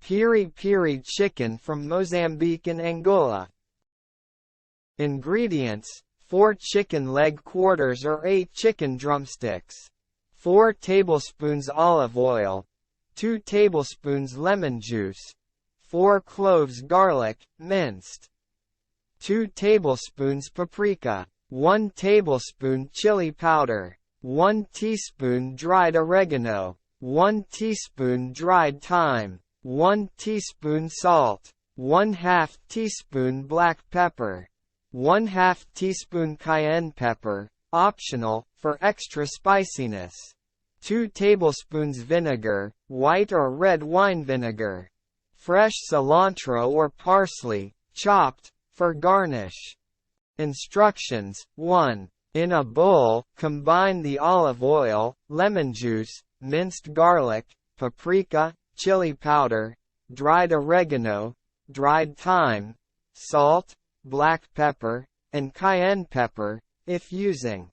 Piri Piri chicken from Mozambique and Angola. Ingredients: 4 chicken leg quarters or 8 chicken drumsticks, 4 tablespoons olive oil, 2 tablespoons lemon juice, 4 cloves garlic, minced, 2 tablespoons paprika, 1 tablespoon chili powder, 1 teaspoon dried oregano, 1 teaspoon dried thyme, 1 teaspoon salt, 1/2 teaspoon black pepper, 1/2 teaspoon cayenne pepper, optional, for extra spiciness, 2 tablespoons vinegar, white or red wine vinegar, fresh cilantro or parsley, chopped, for garnish. Instructions: 1. In a bowl, combine the olive oil, lemon juice, minced garlic, paprika, chili powder, dried oregano, dried thyme, salt, black pepper, and cayenne pepper, if using.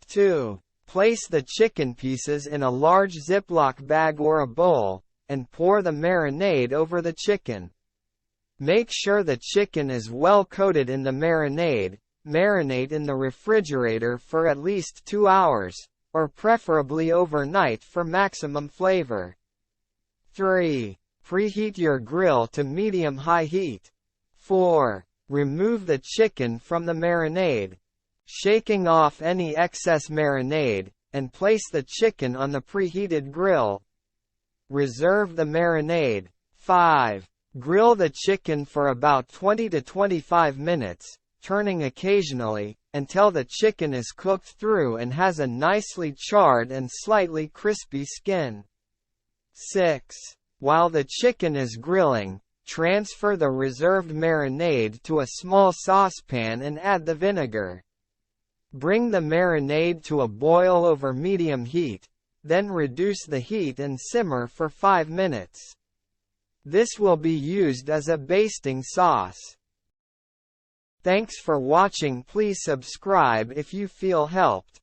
2. Place the chicken pieces in a large Ziploc bag or a bowl, and pour the marinade over the chicken. Make sure the chicken is well coated in the marinade. Marinate in the refrigerator for at least 2 hours, or preferably overnight for maximum flavor. 3. Preheat your grill to medium-high heat. 4. Remove the chicken from the marinade, shaking off any excess marinade, and place the chicken on the preheated grill. Reserve the marinade. 5. Grill the chicken for about 20 to 25 minutes, turning occasionally, until the chicken is cooked through and has a nicely charred and slightly crispy skin. 6. While the chicken is grilling, transfer the reserved marinade to a small saucepan and add the vinegar. Bring the marinade to a boil over medium heat, then reduce the heat and simmer for 5 minutes. This will be used as a basting sauce. Thanks for watching. Please subscribe if you feel helped.